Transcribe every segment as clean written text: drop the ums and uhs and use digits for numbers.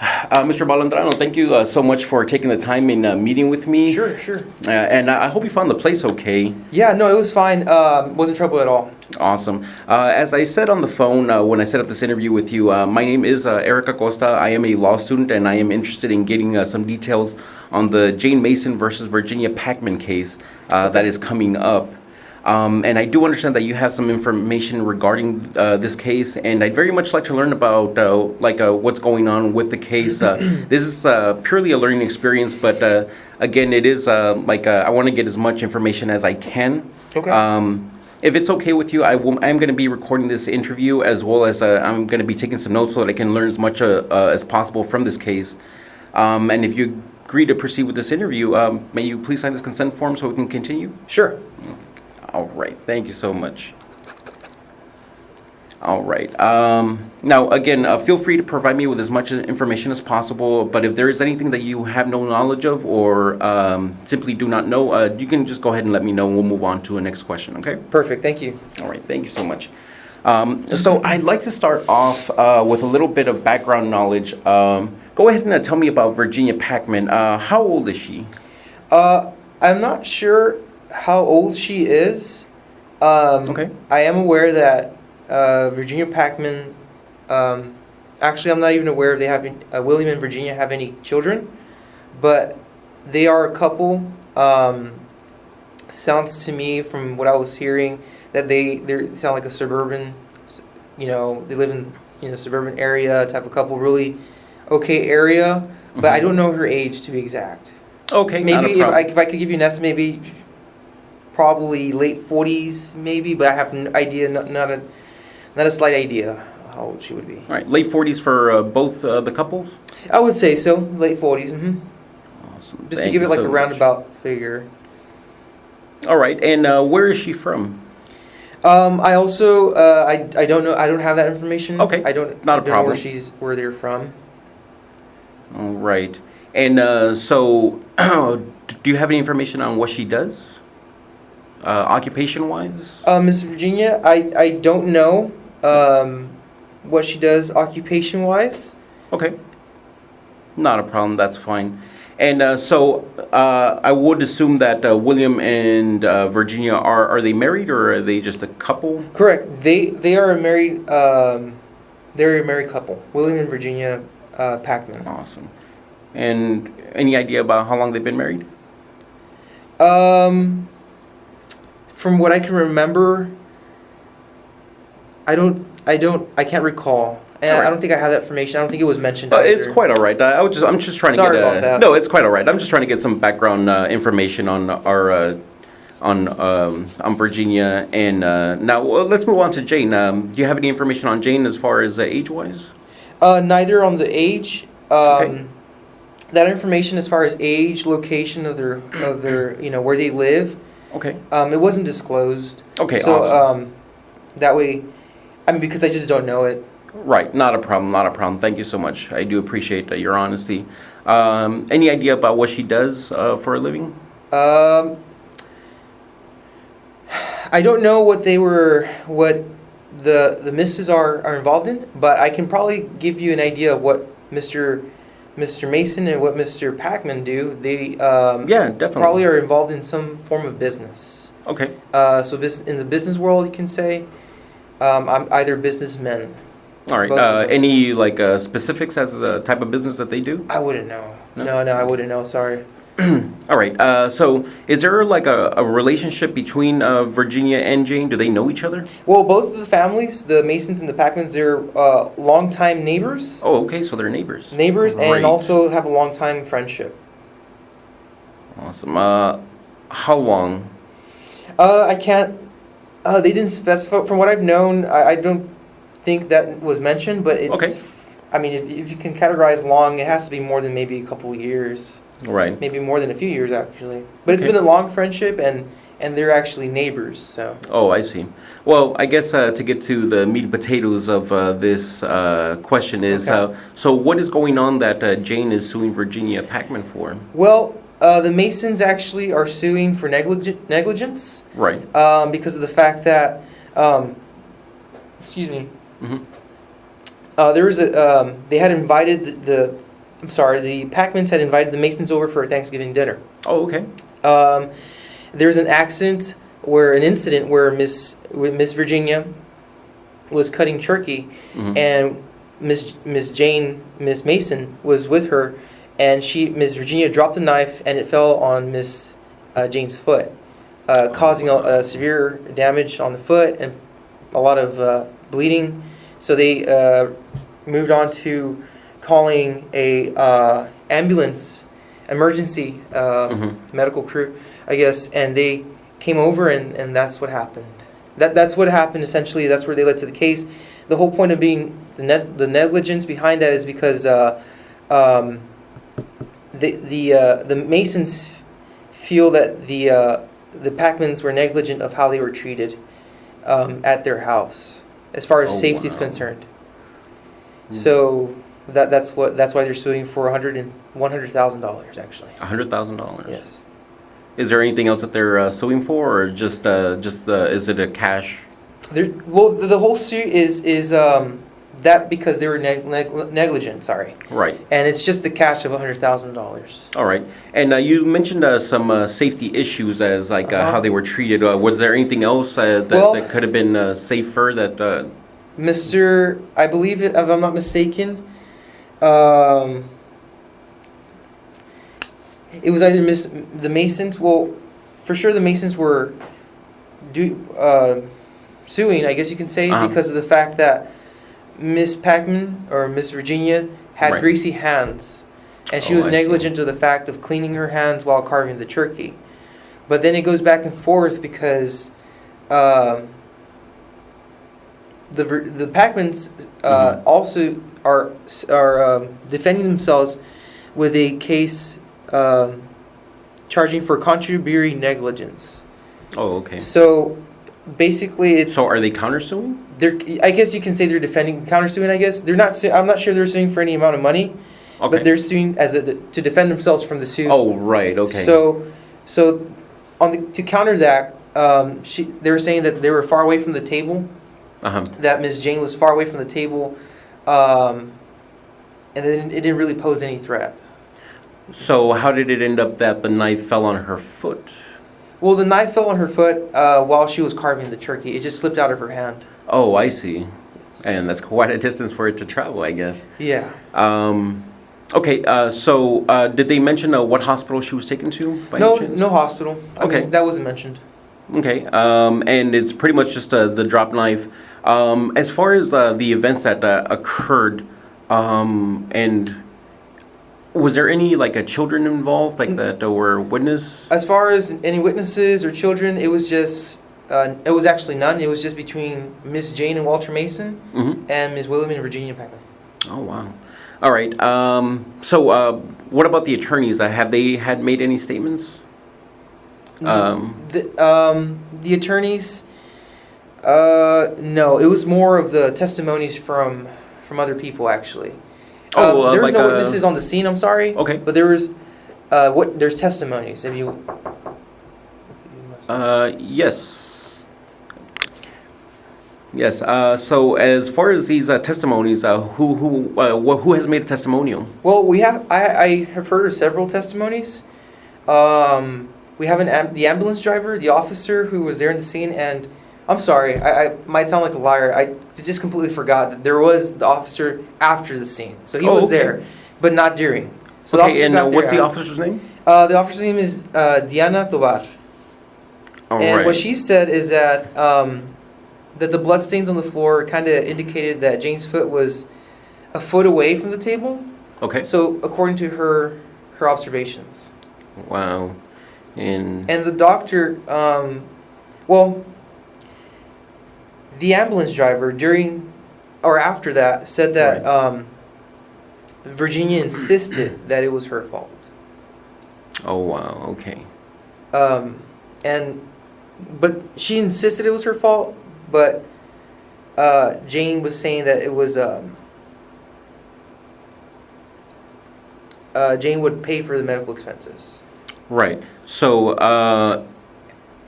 Mr. Balandrano, thank you so much for taking the time in meeting with me. Sure, sure. And I hope you found the place okay. Yeah, no, it was fine. Wasn't trouble at all. Awesome. As I said on the phone when I set up this interview with you, my name is Eric Acosta. I am a law student, and I am interested in getting some details on the Jane Mason versus Virginia Pacman case that is coming up. And I do understand that you have some information regarding this case, and I'd very much like to learn about what's going on with the case. This is purely a learning experience, but again, it is I want to get as much information as I can. Okay. If it's okay with you, I'm going to be recording this interview, as well as I'm going to be taking some notes so that I can learn as much as possible from this case. And if you agree to proceed with this interview, may you please sign this consent form so we can continue? Sure. All right. Thank you so much. All right. Now, again, feel free to provide me with as much information as possible, but if there is anything that you have no knowledge of or simply do not know, you can just go ahead and let me know, and we'll move on to the next question, okay? Perfect. Thank you. All right. Thank you so much. So I'd like to start off with a little bit of background knowledge. Go ahead and tell me about Virginia Pacman. How old is she? I'm not sure how old she is. Okay. I am aware that Virginia Pacman, actually I'm not even aware if they have William and Virginia have any children, but they are a couple. Sounds to me from what I was hearing that they sound like a suburban, they live in a suburban area type of couple, really okay area, but I don't know her age to be exact. Okay, maybe if I could give you an estimate, maybe probably late 40s, maybe, but I have no idea, not a slight idea how old she would be. All right, late 40s for both the couples? I would say so, late 40s. Mm-hmm. Awesome. Just to give it like a roundabout figure. All right, and where is she from? I also I don't know. I don't have that information. Okay, I don't. Not a don't problem. Know where they're from. All right, and so do you have any information on what she does, occupation-wise? Miss Virginia, I don't know what she does occupation-wise. Okay, not a problem. That's fine. And so I would assume that William and Virginia are they married, or are they just a couple? Correct. They are a married. They're a married couple. William and Virginia Pacman. Awesome. And any idea about how long they've been married? From what I can remember, I can't recall. And Right. I don't think I have that information. I don't think it was mentioned. It's quite all right. I'm just trying Sorry to get. about that. No, it's quite all right. I'm just trying to get some background information on our on Virginia. And now let's move on to Jane. Do you have any information on Jane as far as age-wise? Neither on the age. Okay. That information as far as age, location of their where they live. Okay. It wasn't disclosed. Okay. So Awesome. That way, because I just don't know it. Right. Not a problem. Not a problem. Thank you so much. I do appreciate your honesty. Any idea about what she does for a living? I don't know what the misses are involved in, but I can probably give you an idea of what Mr. Mason and what Mr. Pacman do. They Yeah, definitely. probably are involved in some form of business. Okay. So in the business world, you can say I'm either businessmen. All right. Any specifics as a type of business that they do? I wouldn't know. No? No, I wouldn't know. Sorry. All right. So is there a relationship between Virginia and Jane? Do they know each other? Well, both of the families, the Masons and the Pacmans, they're longtime neighbors. Oh, okay. So they're neighbors. Neighbors, Great. and also have a long-time friendship. Awesome. How long? I can't. They didn't specify. From what I've known, I don't think that was mentioned. But it's. Okay. I mean, if you can categorize long, it has to be more than maybe a couple of years. Right. Maybe more than a few years, actually. But it's Okay. been a long friendship, and they're actually neighbors. So. Oh, I see. Well, I guess to get to the meat and potatoes of this question is, Okay. so what is going on that Jane is suing Virginia Pacman for? Well, the Masons actually are suing for negligence. Right. Because of the fact that, excuse me, Mm-hmm. there was they had invited I'm sorry, the Packmans had invited the Masons over for a Thanksgiving dinner. Oh, okay. There was an incident where Miss Virginia was cutting turkey, Mhm. and Miss Mason was with her, and Miss Virginia dropped the knife, and it fell on Miss Jane's foot, causing a severe damage on the foot and a lot of bleeding. So they moved on to calling a ambulance, emergency medical crew, I guess, and they came over, and that's what happened. That's what happened essentially. That's where they led to the case. The whole point of being the negligence behind that is because the Masons feel that the Packmans were negligent of how they were treated at their house, as far as safety is concerned. So that's why they're suing for $100,000 actually. $100,000. Yes. Is there anything else that they're suing for, or just is it a cash? Well, the whole suit is that because they were negligent. Sorry. Right. And it's just the cash of $100,000. All right. And you mentioned some safety issues as like how they were treated. Was there anything else that could have been safer that? I believe, if I'm not mistaken, it was either the Masons. Well, for sure the Masons were suing, I guess you can say, because of the fact that Miss Packman or Miss Virginia had greasy hands, and she was negligent of the fact of cleaning her hands while carving the turkey. But then it goes back and forth because the Packmans also are defending themselves with a case charging for contributory negligence. Oh, okay. So basically, it's. So are they countersuing? I guess you can say they're defending countersuing. I guess they're not. I'm not sure they're suing for any amount of money, but they're suing to defend themselves from the suit. Oh, right. Okay. So to counter that, they were saying that they were far away from the table. That Miss Jane was far away from the table, and then it didn't really pose any threat. So how did it end up that the knife fell on her foot? Well, the knife fell on her foot while she was carving the turkey. It just slipped out of her hand. Oh, I see. And that's quite a distance for it to travel, I guess. Yeah. Okay, so did they mention what hospital she was taken to? No hospital. I mean, that wasn't mentioned. Okay, and it's pretty much just the drop knife. As far as the events that occurred, and was there any children involved, that were witness? As far as any witnesses or children, it was actually none. It was just between Miss Jane and Walter Mason and Miss William and Virginia Packman. Oh, wow. All right. So what about the attorneys? Have they had made any statements? The attorneys, no. It was more of the testimonies from other people, actually. There was no witnesses on the scene. I'm sorry. Okay. But there was there's testimonies. If you. Yes. Yes. So as far as these testimonies, who has made a testimonial? Well, I have heard of several testimonies. We have the ambulance driver, the officer who was there in the scene, and I'm sorry, I might sound like a liar. I just completely forgot that there was the officer after the scene. So he was there, but not during. So what's the officer's name? The officer's name is Diana Tovar. And what she said is that that the bloodstains on the floor kind of indicated that Jane's foot was a foot away from the table. Okay. So according to her observations. Wow. And the doctor, the ambulance driver during or after that said that Virginia insisted that it was her fault. Oh, wow. Okay. But she insisted it was her fault, but Jane was saying that it was Jane would pay for the medical expenses. Right. So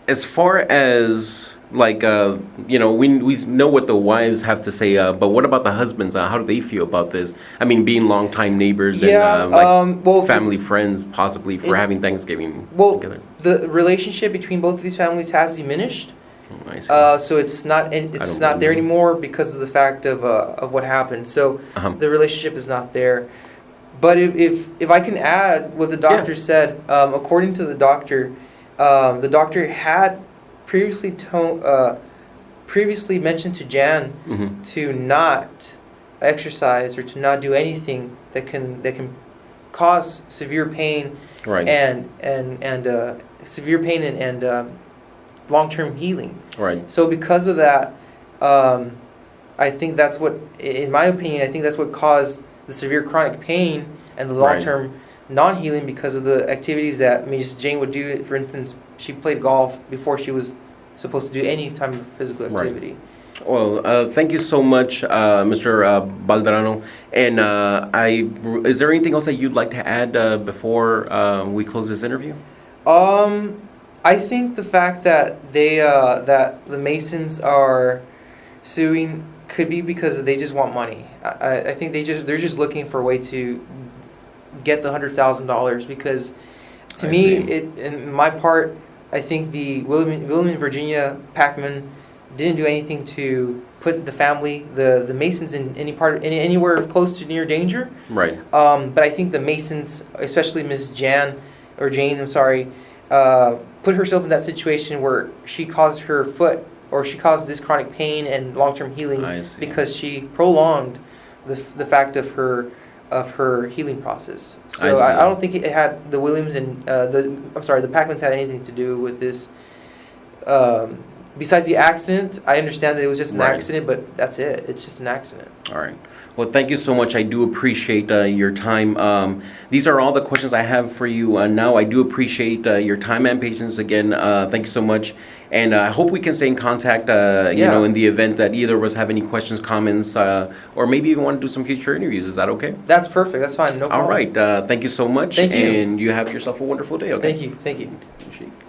as far as Like, we know what the wives have to say, but what about the husbands? How do they feel about this? I mean, being longtime neighbors and Yeah, well, family friends, possibly for it- having Thanksgiving well, together. the relationship between both of these families has diminished. Oh, I see. So it's not don't not there blame you. anymore because of the fact of what happened. So Uh-huh. the relationship is not there. But if I can add what the doctor said, according to the doctor had previously mentioned to Jan Mm-hmm. to not exercise or to not do anything that can cause severe pain Right. and severe pain and long-term healing. Right. So because of that, I think that's what, in my opinion, I think that's what caused the severe chronic pain and the Right. long-term non-healing because of the activities that Miss Jane would do. For instance, she played golf before she was supposed to do any type of physical Right. activity. Well, thank you so much, Mr. Balderano. And is there anything else that you'd like to add before we close this interview? I think the fact that that the Masons are suing could be because they just want money. I think they're just looking for a way to get the $100,000 because to I me, see. in my part, I think the William and Virginia Packman didn't do anything to put the family, the Masons in anywhere close to near danger. Right. But I think the Masons, especially Miss Jane, I'm sorry, put herself in that situation where she caused her foot, or she caused this chronic pain and long-term healing I see. because she prolonged the fact of her healing process. So I see. I don't think it had the Williams and the Packmans had anything to do with this. Besides the accident, I understand that it was just an Right. accident, but that's it. It's just an accident. All right. Well, thank you so much. I do appreciate your time. These are all the questions I have for you now. I do appreciate your time and patience again. Thank you so much. And I hope we can stay in contact, in the event that either of us have any questions, comments, or maybe even want to do some future interviews. Is that okay? That's perfect. That's fine. No problem. All right. Thank you so much. Thank you. And you have yourself a wonderful day, okay? Thank you. Thank you. Appreciate it.